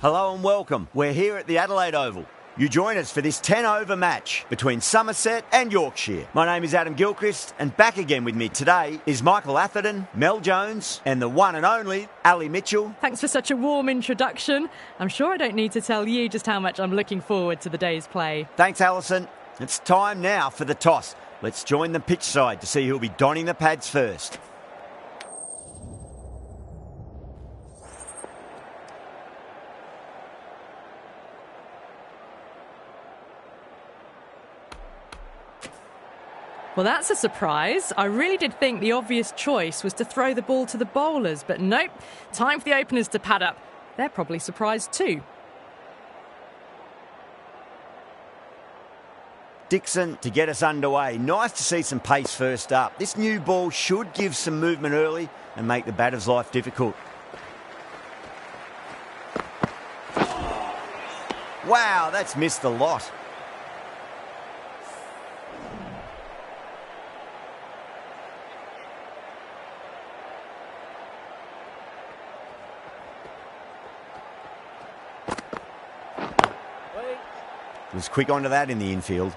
Hello and welcome. We're here at the Adelaide Oval. You join us for this 10-over match between Somerset and Yorkshire. My name is Adam Gilchrist, and back again with me today is Michael Atherton, Mel Jones, and the one and only Ali Mitchell. Thanks for such a warm introduction. I'm sure I don't need to tell you just how much I'm looking forward to the day's play. Thanks, Alison. It's time now for the toss. Let's join the pitch side to see who'll be donning the pads first. Well, that's a surprise. I really did think the obvious choice was to throw the ball to the bowlers, but nope. Time for the openers to pad up. They're probably surprised too. Dixon to get us underway. Nice to see some pace first up. This new ball should give some movement early and make the batter's life difficult. Wow, that's missed a lot. Was quick onto that in the infield.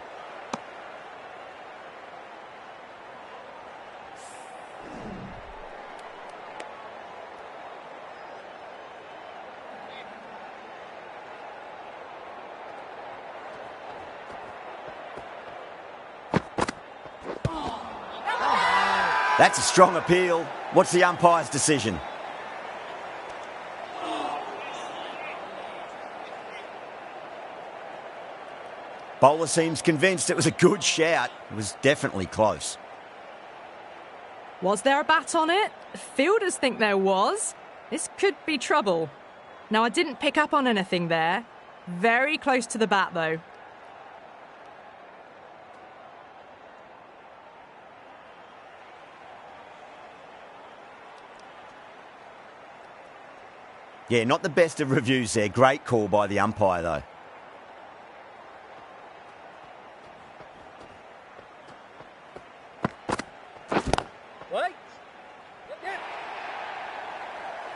That's a strong appeal. What's the umpire's decision? Bowler seems convinced it was a good shout. It was definitely close. Was there a bat on it? Fielders think there was. This could be trouble. Now, I didn't pick up on anything there. Very close to the bat, though. Yeah, not the best of reviews there. Great call by the umpire, though.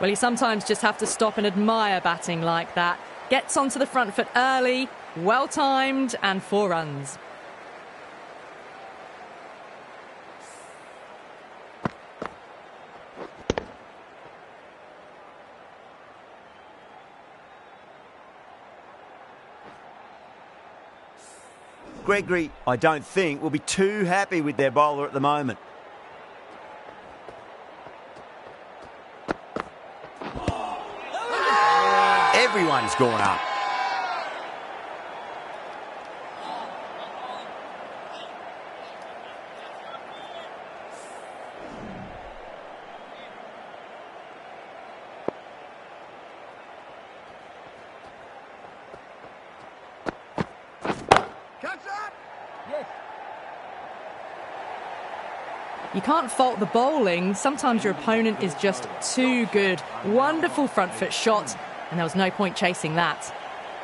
Well, you sometimes just have to stop and admire batting like that. Gets onto the front foot early, well-timed, and 4 runs. Gregory, I don't think, will be too happy with their bowler at the moment. Everyone's gone up. You can't fault the bowling. Sometimes your opponent is just too good. Wonderful front foot shot. And there was no point chasing that.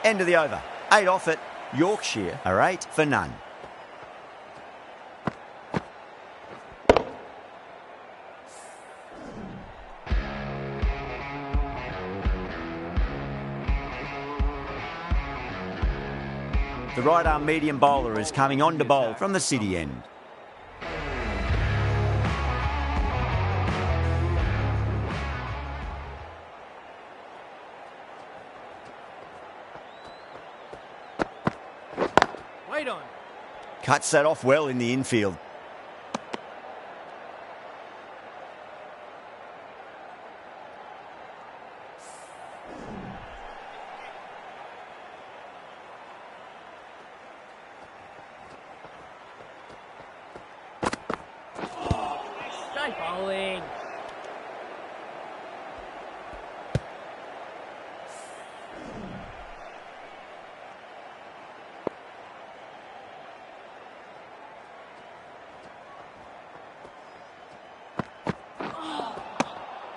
End of the over. 8 off it. Yorkshire are 8 for none. The right arm medium bowler is coming on to bowl from the city end. Cuts that off well in the infield. Straight bowling.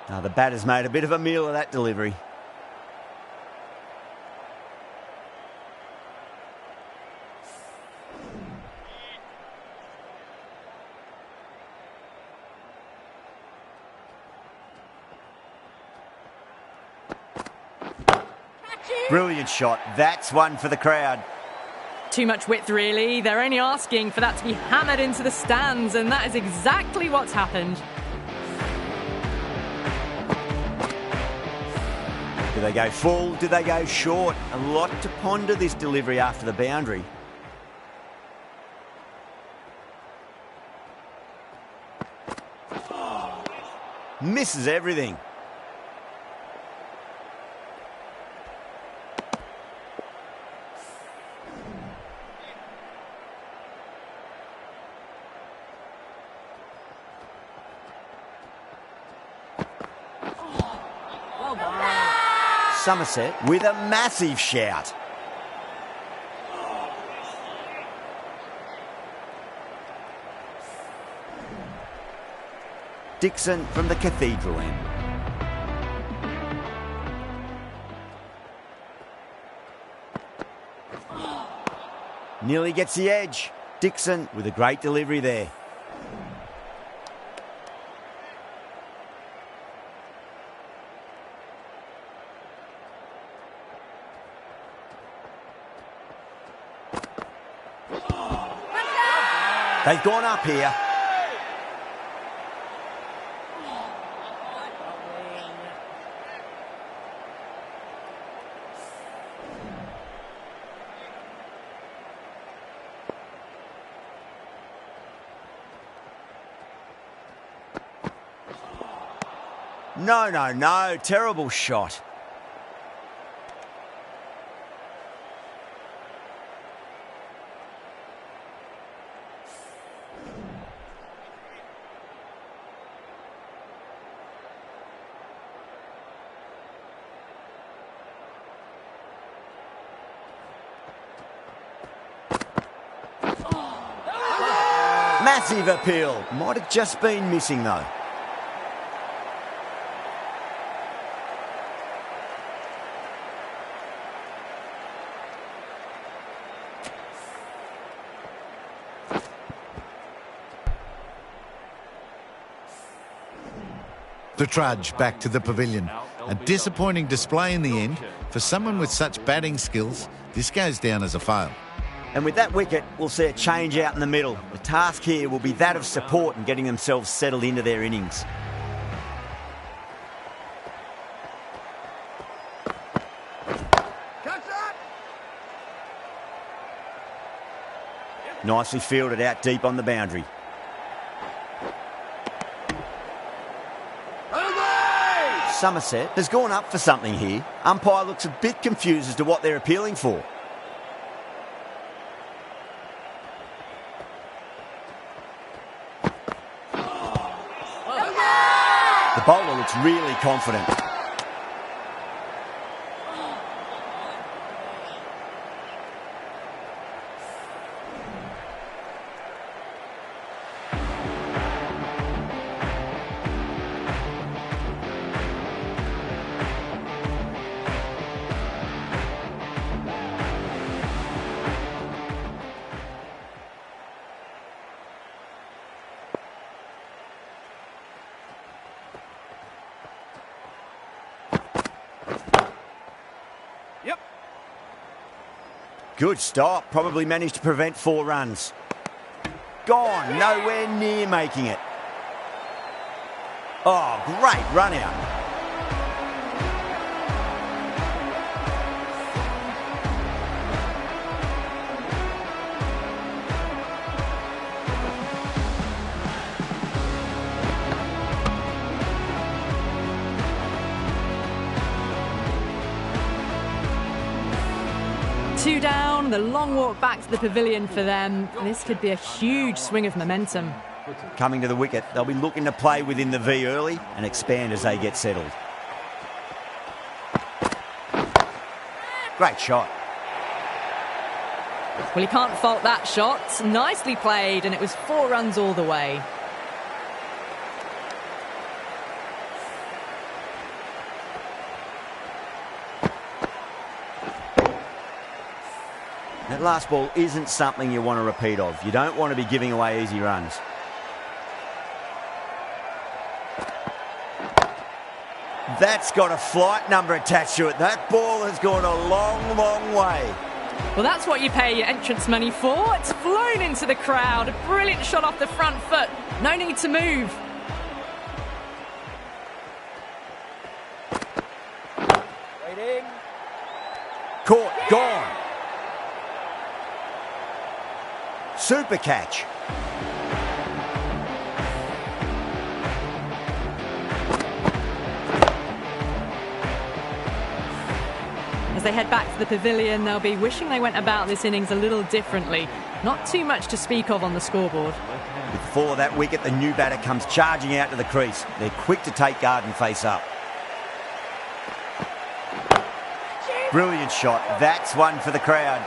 Now the batter's made a bit of a meal of that delivery. Brilliant shot. That's one for the crowd. Too much width, really. They're only asking for that to be hammered into the stands, and that is exactly what's happened. Do they go full? Do they go short? A lot to ponder this delivery after the boundary. Misses everything. Somerset with a massive shout. Dixon from the Cathedral end. Nearly gets the edge. Dixon with a great delivery there. They've gone up here. No. Terrible shot. Massive appeal. Might have just been missing though. The trudge back to the pavilion. A disappointing display in the end. For someone with such batting skills, this goes down as a fail. And with that wicket, we'll see a change out in the middle. The task here will be that of support and getting themselves settled into their innings. Nicely fielded out deep on the boundary. Somerset has gone up for something here. Umpire looks a bit confused as to what they're appealing for. The bowler looks really confident. Good stop. Probably managed to prevent 4 runs. Gone. Nowhere near making it. Oh, great run out. Two down, the long walk back to the pavilion for them. This could be a huge swing of momentum. Coming to the wicket, they'll be looking to play within the V early and expand as they get settled. Great shot. Well, you can't fault that shot. Nicely played, and it was 4 runs all the way. That last ball isn't something you want to repeat of. You don't want to be giving away easy runs. That's got a flight number attached to it. That ball has gone a long, long way. Well, that's what you pay your entrance money for. It's flown into the crowd. A brilliant shot off the front foot. No need to move. Waiting. Caught, gone. Super catch. As they head back to the pavilion, they'll be wishing they went about this innings a little differently. Not too much to speak of on the scoreboard. Before that wicket, the new batter comes charging out to the crease. They're quick to take guard and face up. Brilliant shot. That's one for the crowd.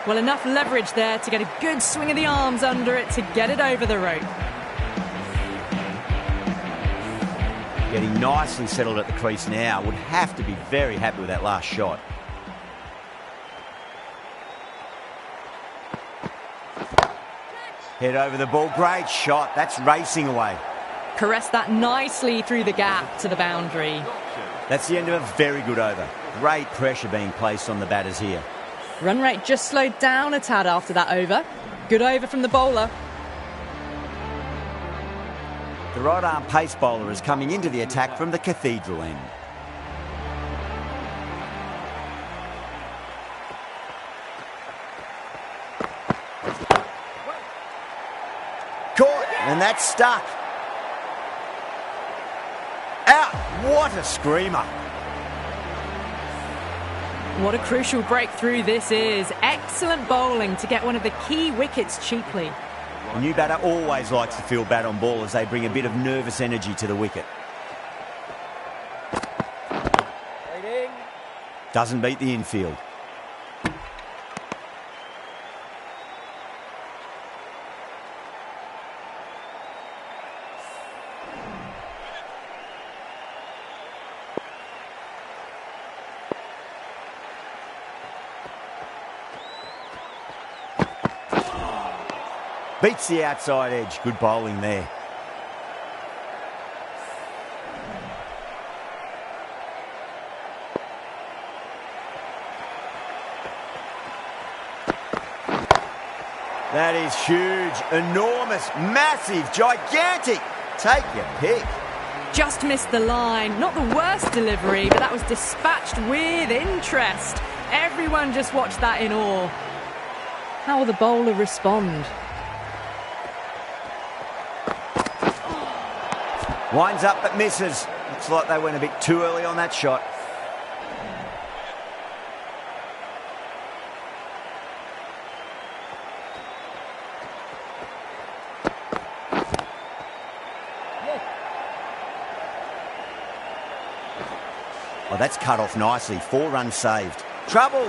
Well, enough leverage there to get a good swing of the arms under it to get it over the rope. Getting nicely settled at the crease now. Would have to be very happy with that last shot. Head over the ball. Great shot. That's racing away. Caressed that nicely through the gap to the boundary. That's the end of a very good over. Great pressure being placed on the batters here. Run rate just slowed down a tad after that over. Good over from the bowler. The right-arm pace bowler is coming into the attack from the cathedral end. Caught, and that's stuck. Out! What a screamer. What a crucial breakthrough this is. Excellent bowling to get one of the key wickets cheaply. A new batter always likes to feel bat on ball as they bring a bit of nervous energy to the wicket. Waiting. Doesn't beat the infield. Beats the outside edge. Good bowling there. That is huge, enormous, massive, gigantic. Take your pick. Just missed the line. Not the worst delivery, but that was dispatched with interest. Everyone just watched that in awe. How will the bowler respond? Winds up but misses. Looks like they went a bit too early on that shot. Oh, that's cut off nicely. 4 runs saved. Trouble!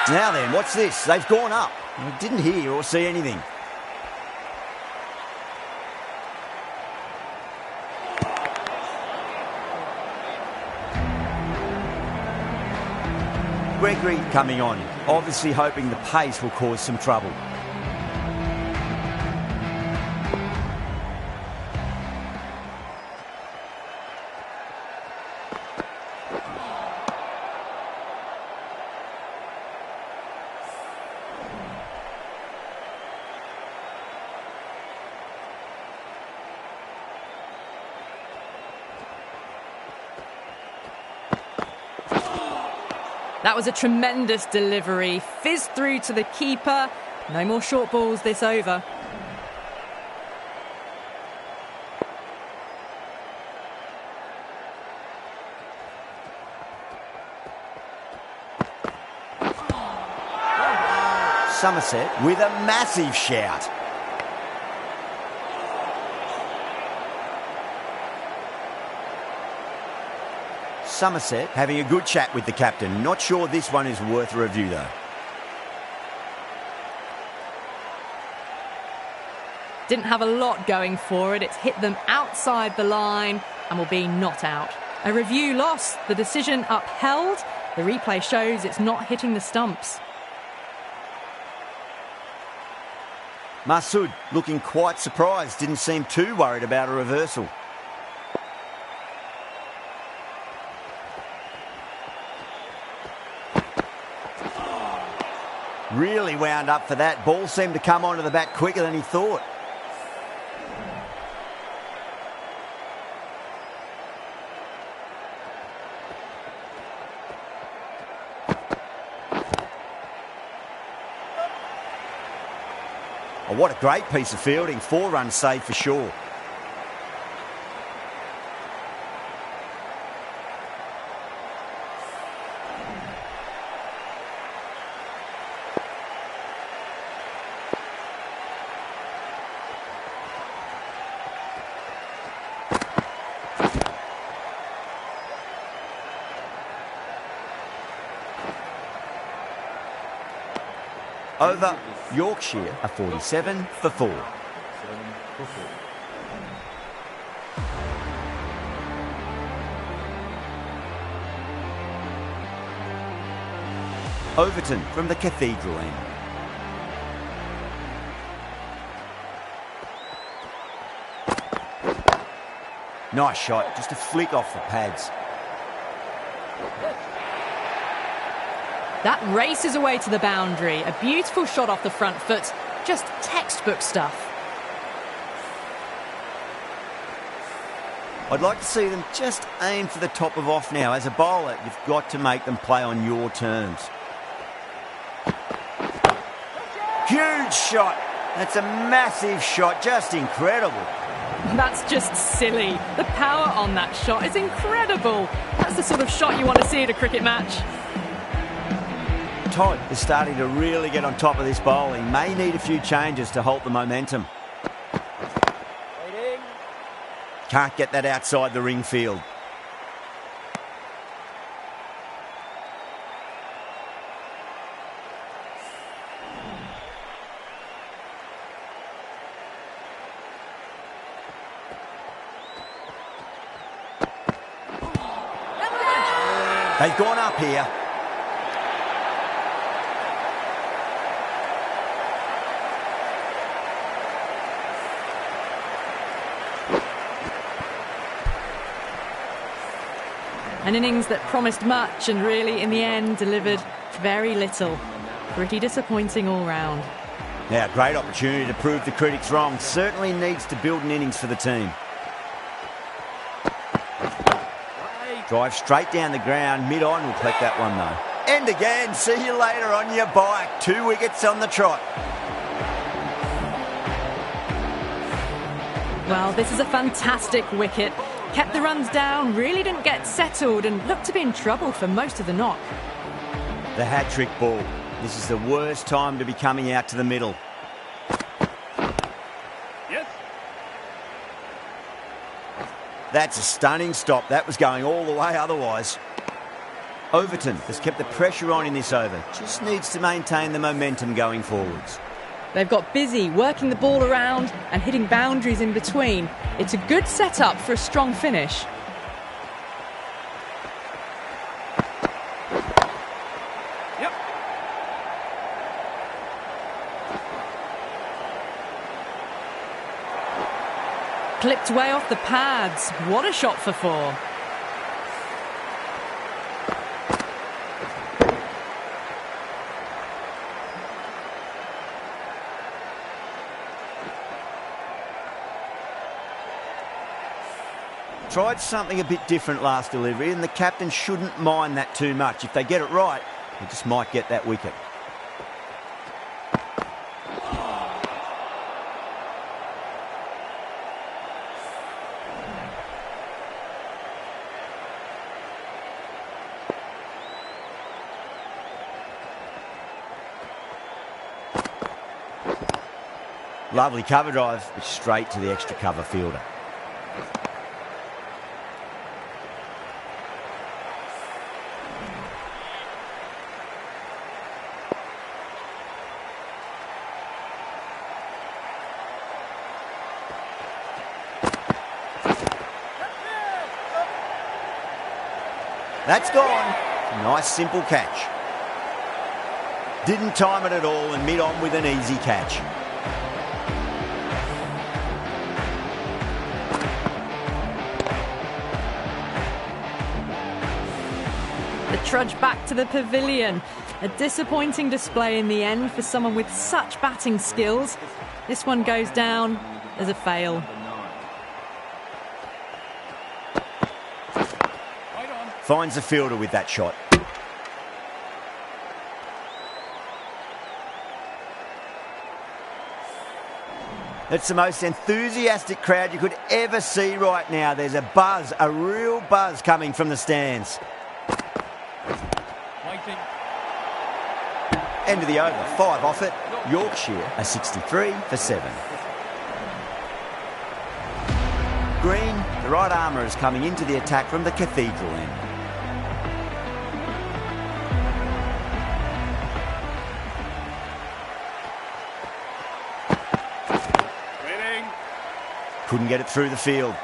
Now then, what's this? They've gone up. I didn't hear or see anything. Gregory coming on, obviously hoping the pace will cause some trouble. That was a tremendous delivery. Fizzed through to the keeper. No more short balls this over. Somerset with a massive shout. Somerset having a good chat with the captain. Not sure this one is worth a review though. Didn't have a lot going for it. It's hit them outside the line and will be not out. A review loss, the decision upheld. The replay shows it's not hitting the stumps. Masood looking quite surprised, didn't seem too worried about a reversal. Really wound up for that. Ball seemed to come onto the bat quicker than he thought. Oh, what a great piece of fielding. 4 runs saved for sure. Over Yorkshire, a 47 for 4. Overton from the Cathedral end. Nice shot, just a flick off the pads. That races away to the boundary. A beautiful shot off the front foot. Just textbook stuff. I'd like to see them just aim for the top of off now. As a bowler, you've got to make them play on your terms. Huge shot. That's a massive shot. Just incredible. That's just silly. The power on that shot is incredible. That's the sort of shot you want to see at a cricket match. Todd is starting to really get on top of this bowling. May need a few changes to halt the momentum. Waiting. Can't get that outside the ring field. They've gone up here. An innings that promised much and really, in the end, delivered very little. Pretty disappointing all round. Now, great opportunity to prove the critics wrong. Certainly needs to build an innings for the team. Drive straight down the ground. Mid-on will collect that one, though. And again, see you later on your bike. 2 wickets on the trot. Well, this is a fantastic wicket. Kept the runs down, really didn't get settled and looked to be in trouble for most of the knock. The hat-trick ball. This is the worst time to be coming out to the middle. Yes. That's a stunning stop. That was going all the way otherwise. Overton has kept the pressure on in this over. Just needs to maintain the momentum going forwards. They've got busy working the ball around and hitting boundaries in between. It's a good setup for a strong finish. Yep. Clipped way off the pads. What a shot for 4. Tried something a bit different last delivery, and the captain shouldn't mind that too much. If they get it right, they just might get that wicket. Lovely cover drive, but straight to the extra cover fielder. That's gone. Nice simple catch. Didn't time it at all and mid-on with an easy catch. The trudge back to the pavilion. A disappointing display in the end for someone with such batting skills. This one goes down as a fail. Finds the fielder with that shot. It's the most enthusiastic crowd you could ever see right now. There's a buzz, a real buzz coming from the stands. End of the over, 5 off it. Yorkshire a 63 for 7. Green, the right armour is coming into the attack from the Cathedral end. Waiting. Couldn't get it through the field.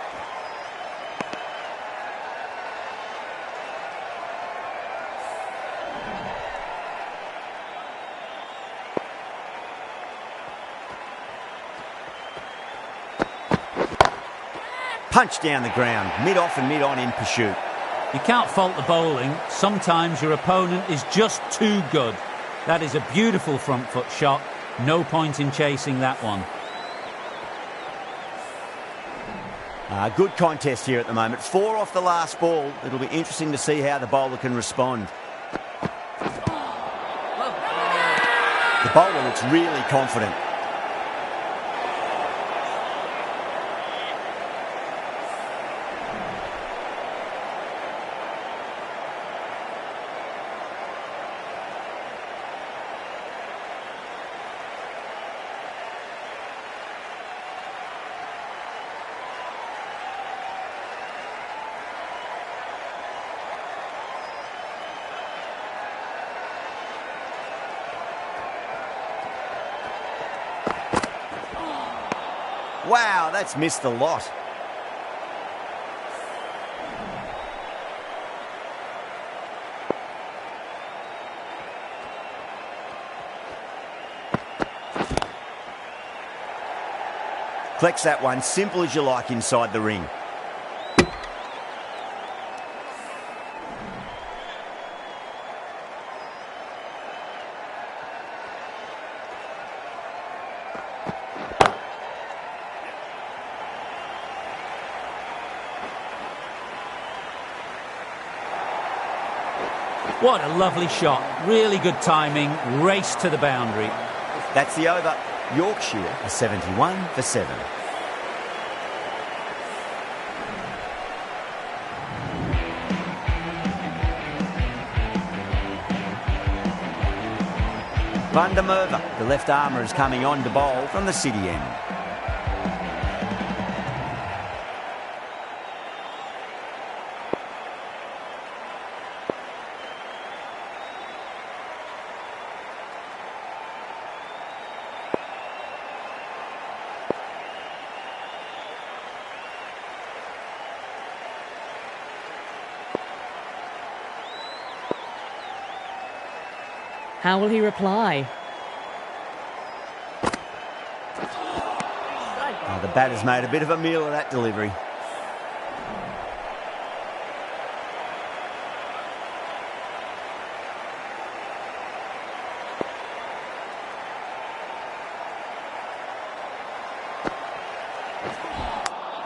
Punch down the ground, mid-off and mid-on in pursuit. You can't fault the bowling. Sometimes your opponent is just too good. That is a beautiful front foot shot. No point in chasing that one. Good contest here at the moment. 4 off the last ball. It'll be interesting to see how the bowler can respond. The bowler looks really confident. Wow, that's missed a lot. Collects that one, simple as you like inside the ring. What a lovely shot. Really good timing. Race to the boundary. That's the over. Yorkshire a 71 for 7. Van der Merwe, the left armour, is coming on to bowl from the city end. How will he reply? The batter's made a bit of a meal of that delivery.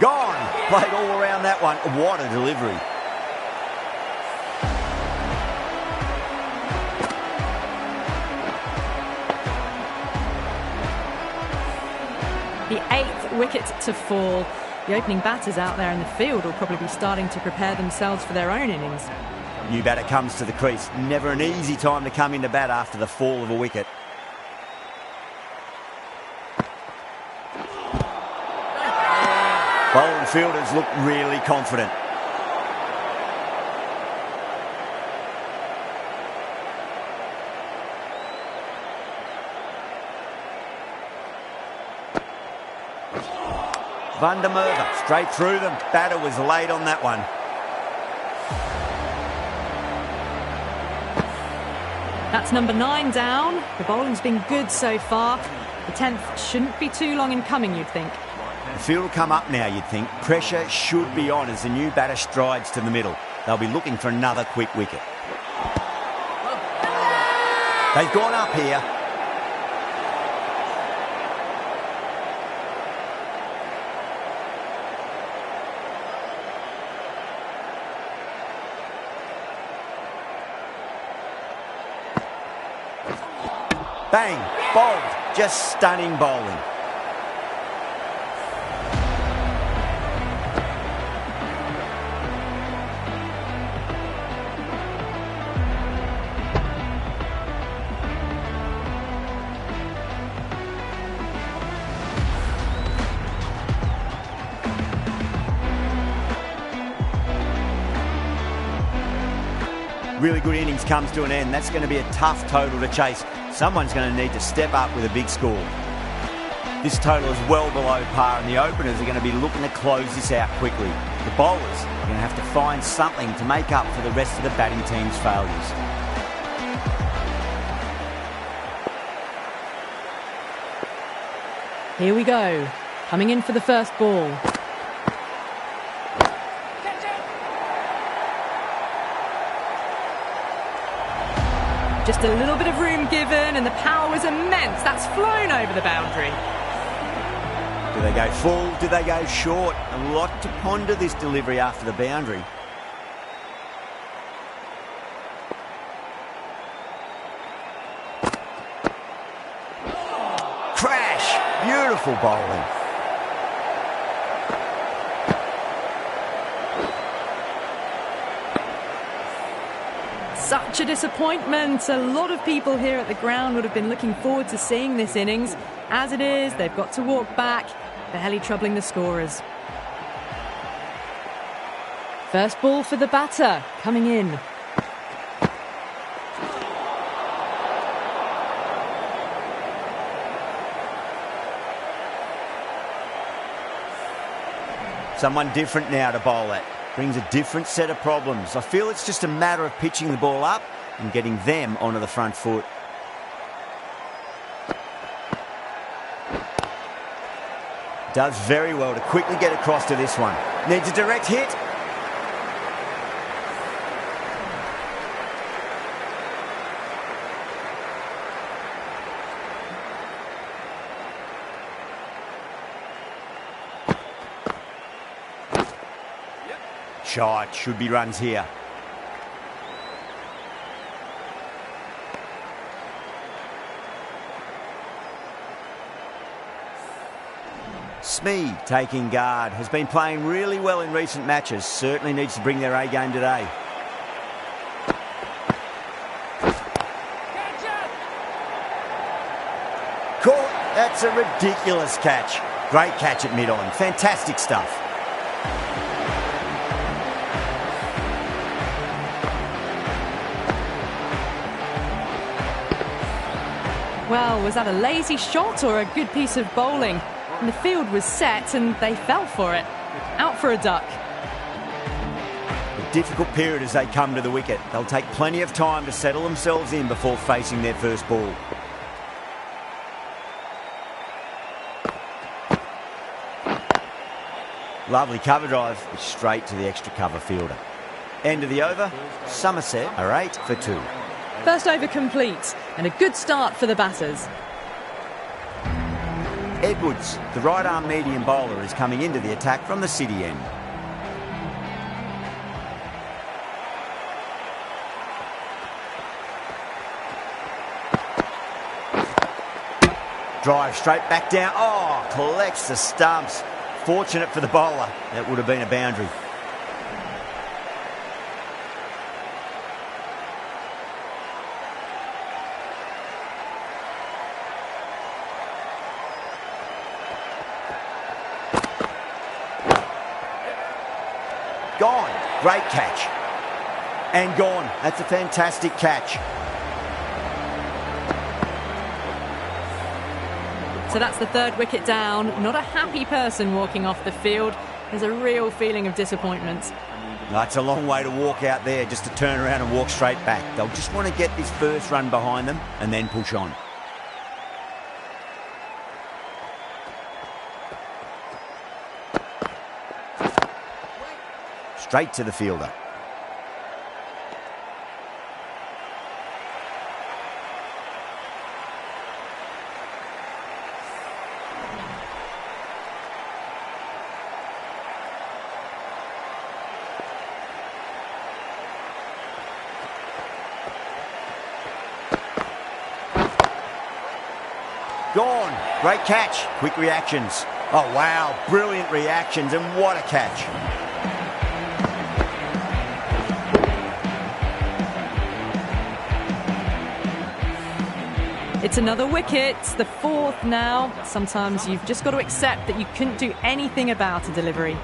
Gone! Played all around that one. What a delivery. The 8th wicket to fall. The opening batters out there in the field will probably be starting to prepare themselves for their own innings. New batter comes to the crease. Never an easy time to come into bat after the fall of a wicket. Bowling fielders look really confident. Van der Merwe, straight through them. Batter was late on that one. That's number 9 down. The bowling's been good so far. The 10th shouldn't be too long in coming, you'd think. The field will come up now, you'd think. Pressure should be on as the new batter strides to the middle. They'll be looking for another quick wicket. They've gone up here. Bang, bowled, just stunning bowling. Really good innings comes to an end. That's going to be a tough total to chase. Someone's going to need to step up with a big score. This total is well below par and the openers are going to be looking to close this out quickly. The bowlers are going to have to find something to make up for the rest of the batting team's failures. Here we go. Coming in for the first ball. Just a little bit of room given and the power was immense. That's flown over the boundary. Do they go full? Do they go short? A lot to ponder this delivery after the boundary. Crash! Beautiful bowling. Such a disappointment. A lot of people here at the ground would have been looking forward to seeing this innings. As it is, they've got to walk back, barely troubling the scorers. First ball for the batter, coming in. Someone different now to bowl at. Brings a different set of problems. I feel it's just a matter of pitching the ball up and getting them onto the front foot. Does very well to quickly get across to this one. Needs a direct hit. Shot, should be runs here. Smee taking guard, has been playing really well in recent matches, certainly needs to bring their A game today. Caught, that's a ridiculous catch. Great catch at mid-on, fantastic stuff. Well, was that a lazy shot or a good piece of bowling? And the field was set and they fell for it. Out for a duck. A difficult period as they come to the wicket. They'll take plenty of time to settle themselves in before facing their first ball. Lovely cover drive, but straight to the extra cover fielder. End of the over, Somerset are 8 for 2. First over complete and a good start for the batters. Edwards, the right-arm medium bowler, is coming into the attack from the city end. Drive straight back down. Oh, collects the stumps. Fortunate for the bowler. That would have been a boundary. Gone. Great catch. And gone. That's a fantastic catch. So that's the third wicket down. Not a happy person walking off the field. There's a real feeling of disappointment. That's a long way to walk out there just to turn around and walk straight back. They'll just want to get this first run behind them and then push on. Straight to the fielder. Gone. Great catch. Quick reactions. Oh, wow. Brilliant reactions, and what a catch. It's another wicket, the fourth now. Sometimes you've just got to accept that you couldn't do anything about a delivery.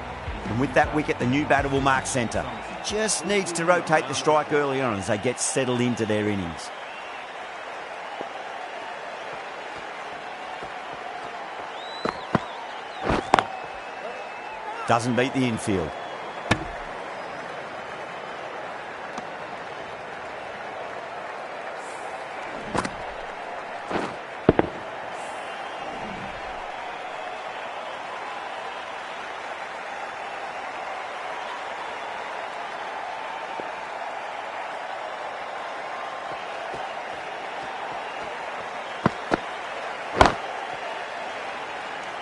And with that wicket, the new batter will mark centre. Just needs to rotate the strike early on as they get settled into their innings. Doesn't beat the infield.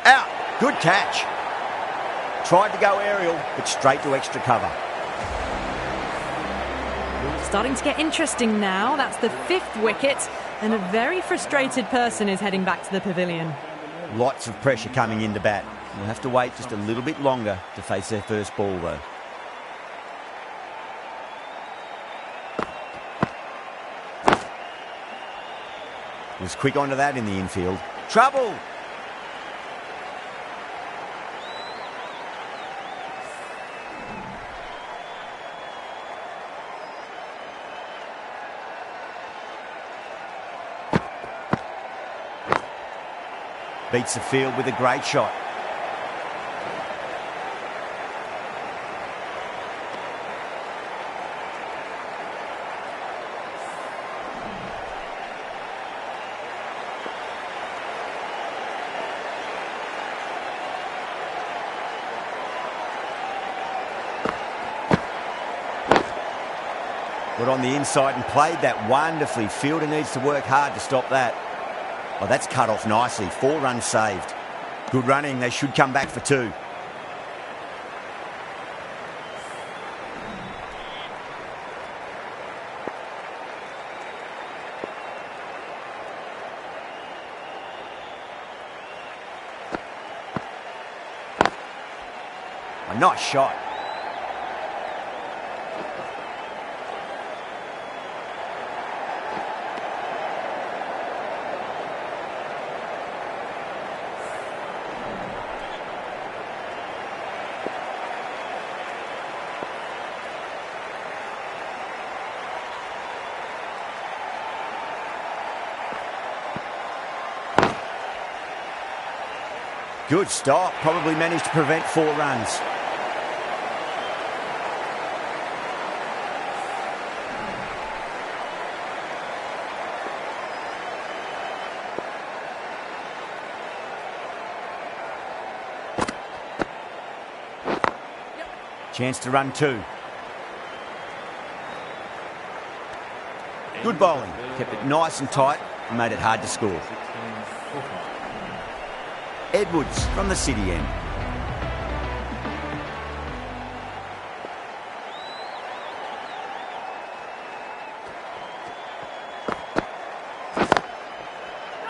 Out. Good catch. Tried to go aerial, but straight to extra cover. Starting to get interesting now. That's the fifth wicket, and a very frustrated person is heading back to the pavilion. Lots of pressure coming into bat. We'll have to wait just a little bit longer to face their first ball, though. Was quick onto that in the infield. Trouble! Beats the field with a great shot. Got on the inside and played that wonderfully. Fielder needs to work hard to stop that. Oh, that's cut off nicely. 4 runs saved. Good running. They should come back for 2. A nice shot. Good stop. Probably managed to prevent 4 runs. Chance to run 2. Good bowling. Kept it nice and tight and made it hard to score. Edwards from the city end.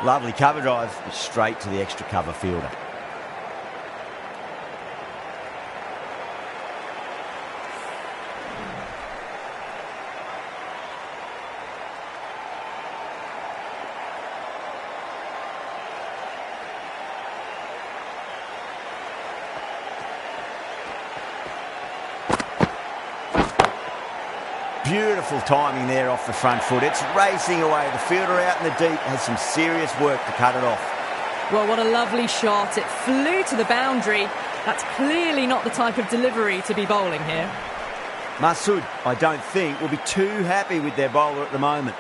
Lovely cover drive, straight to the extra cover fielder. Beautiful timing there off the front foot. It's racing away. The fielder out in the deep has some serious work to cut it off. Well, what a lovely shot. It flew to the boundary. That's clearly not the type of delivery to be bowling here. Masood, I don't think, will be too happy with their bowler at the moment.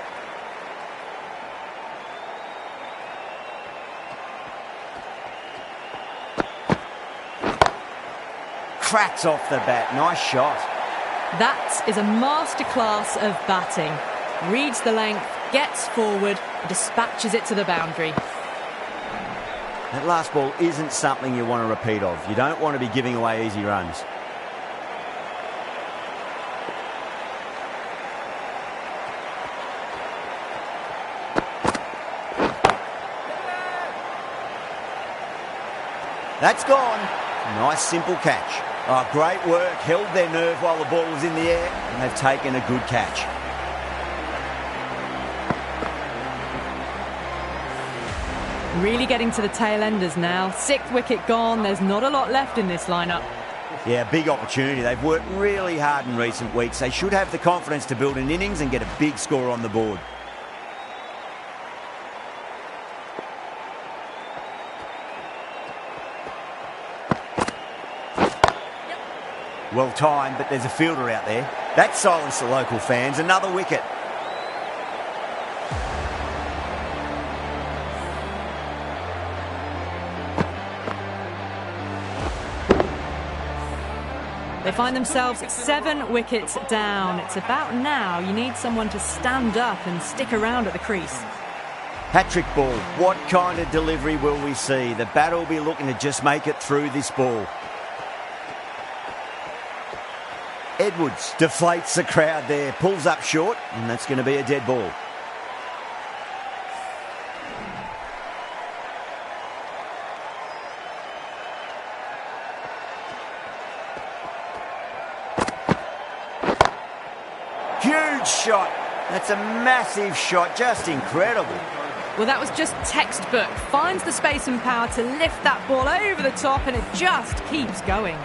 Cracks off the bat. Nice shot. That is a masterclass of batting. Reads the length, gets forward, and dispatches it to the boundary. That last ball isn't something you want to repeat of. You don't want to be giving away easy runs. That's gone. Nice simple catch. Oh, great work. Held their nerve while the ball was in the air, and they've taken a good catch. Really getting to the tail enders now. 6th wicket gone. There's not a lot left in this lineup. Yeah, big opportunity. They've worked really hard in recent weeks. They should have the confidence to build an innings and get a big score on the board. Well timed, but there's a fielder out there. That silenced the local fans. Another wicket. They find themselves 7 wickets down. It's about now you need someone to stand up and stick around at the crease. Hat-trick ball. What kind of delivery will we see? The batter will be looking to just make it through this ball. Edwards deflates the crowd there, pulls up short, and that's going to be a dead ball. Huge shot. That's a massive shot, just incredible. Well, that was just textbook. Finds the space and power to lift that ball over the top, and it just keeps going.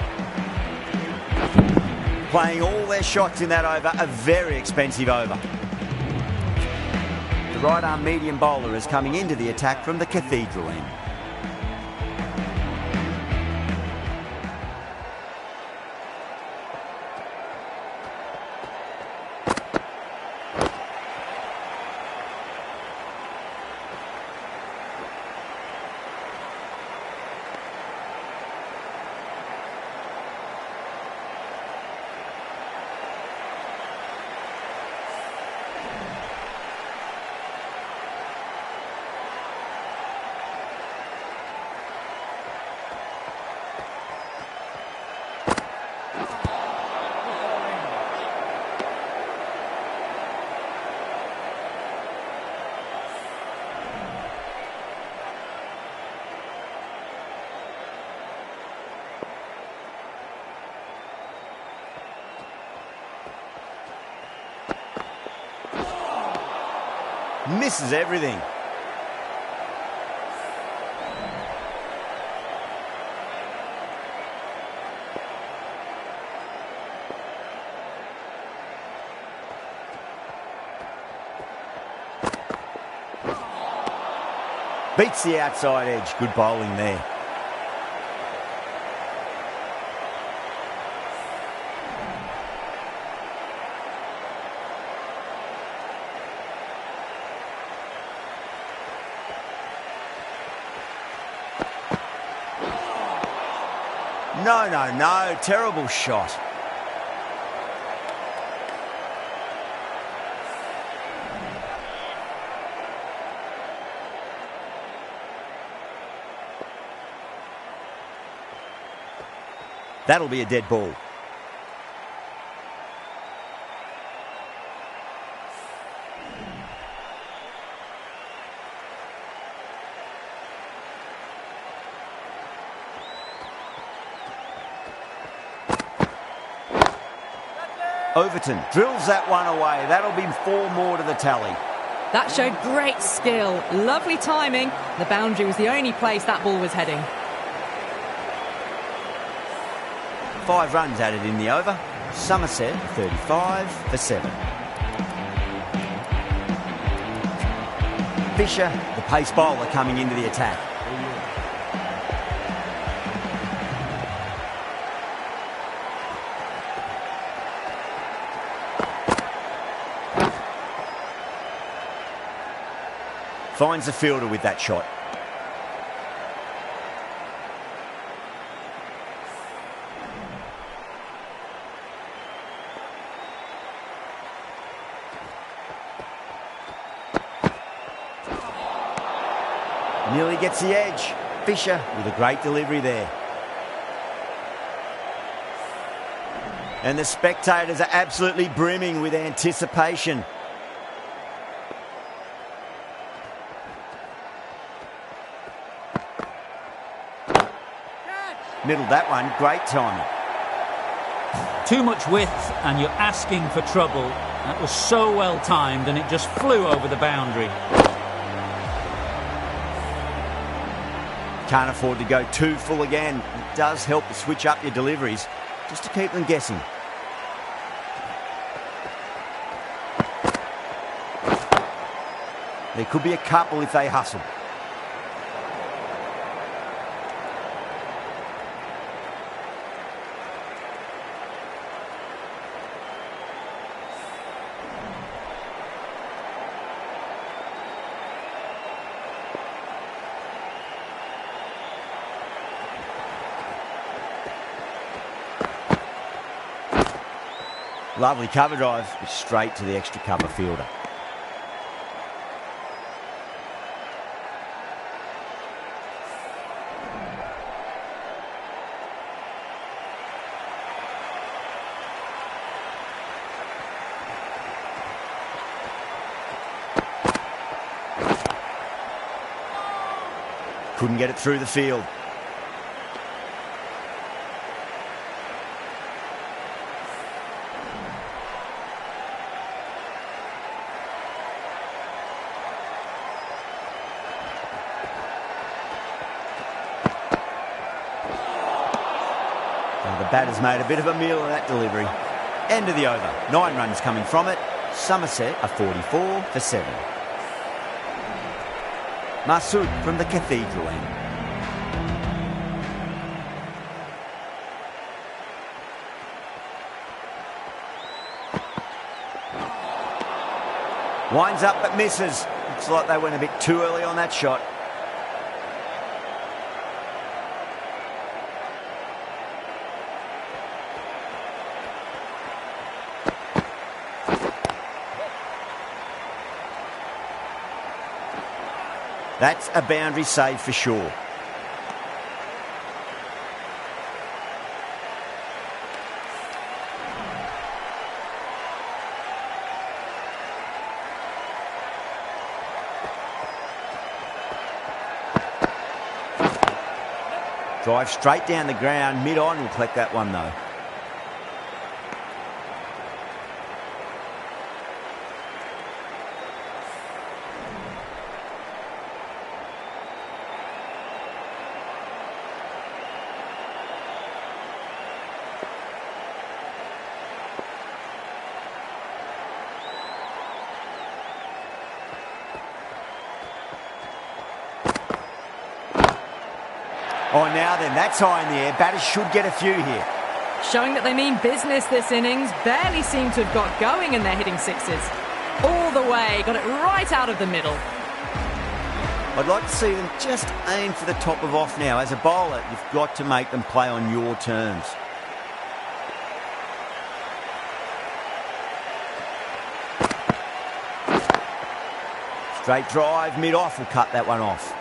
Playing all their shots in that over, a very expensive over. The right-arm medium bowler is coming into the attack from the Cathedral end. Misses everything. Beats the outside edge. Good bowling there. No. Terrible shot. That'll be a dead ball. Overton drills that one away. That'll be 4 more to the tally. That showed great skill. Lovely timing. The boundary was the only place that ball was heading. 5 runs added in the over. Somerset 35 for 7. Fisher, the pace bowler, coming into the attack. Finds the fielder with that shot. Nearly gets the edge. Fisher with a great delivery there. And the spectators are absolutely brimming with anticipation. Middled that one, great timing. Too much width and you're asking for trouble. That was so well timed and it just flew over the boundary. Can't afford to go too full again. It does help to switch up your deliveries, just to keep them guessing. There could be a couple if they hustle. Lovely cover drive, but straight to the extra cover fielder. Couldn't get it through the field. The batter's made a bit of a meal of that delivery. End of the over. 9 runs coming from it. Somerset are 44 for 7. Masood from the Cathedral end. Winds up but misses. Looks like they went a bit too early on that shot. That's a boundary save for sure. Drive straight down the ground, mid-on, will collect that one though. Oh, now then, that's high in the air. Batters should get a few here. Showing that they mean business this innings. Barely seem to have got going and they're hitting sixes. All the way, got it right out of the middle. I'd like to see them just aim for the top of off now. As a bowler, you've got to make them play on your terms. Straight drive, mid-off will cut that one off.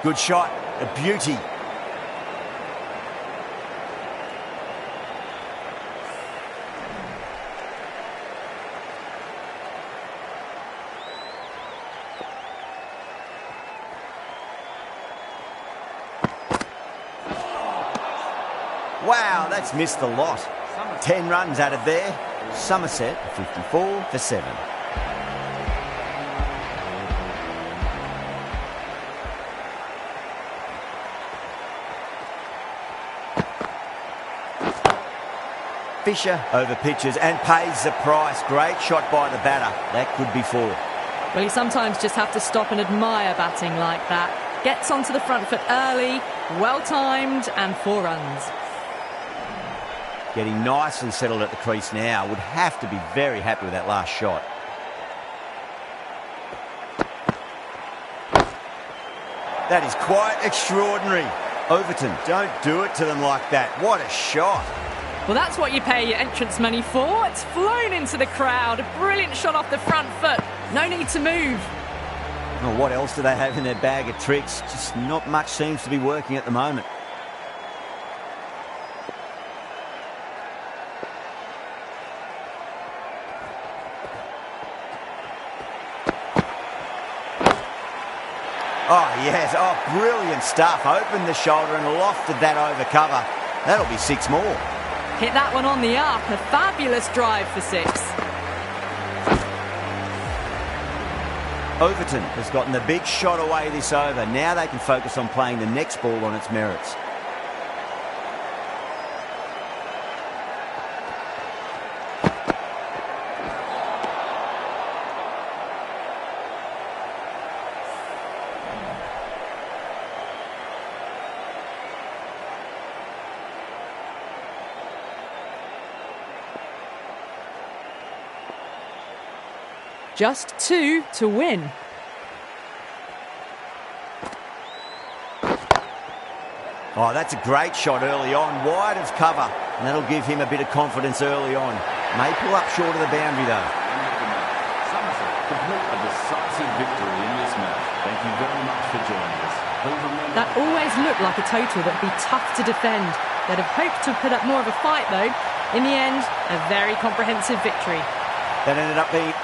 Good shot, a beauty. Wow, that's missed the lot. 10 runs added there. Somerset 54 for 7. Fisher over pitches and pays the price. Great shot by the batter. That could be 4. Well, you sometimes just have to stop and admire batting like that. Gets onto the front foot early, well-timed, and 4 runs. Getting nicely settled at the crease now. Would have to be very happy with that last shot. That is quite extraordinary. Overton, don't do it to them like that. What a shot. Well, that's what you pay your entrance money for. It's flown into the crowd. A brilliant shot off the front foot. No need to move. Well, what else do they have in their bag of tricks? Just not much seems to be working at the moment. Oh, yes. Oh, brilliant stuff. Opened the shoulder and lofted that over cover. That'll be 6 more. Hit that one on the up. A fabulous drive for 6. Overton has gotten the big shot away this over. Now they can focus on playing the next ball on its merits. Just 2 to win. Oh, that's a great shot early on, wide of cover, and that'll give him a bit of confidence early on. May pull up short of the boundary though. Somerset complete a decisive victory in this match. Thank you very much for joining us. That always looked like a total that'd be tough to defend. They'd have hoped to put up more of a fight though. In the end, a very comprehensive victory. That ended up being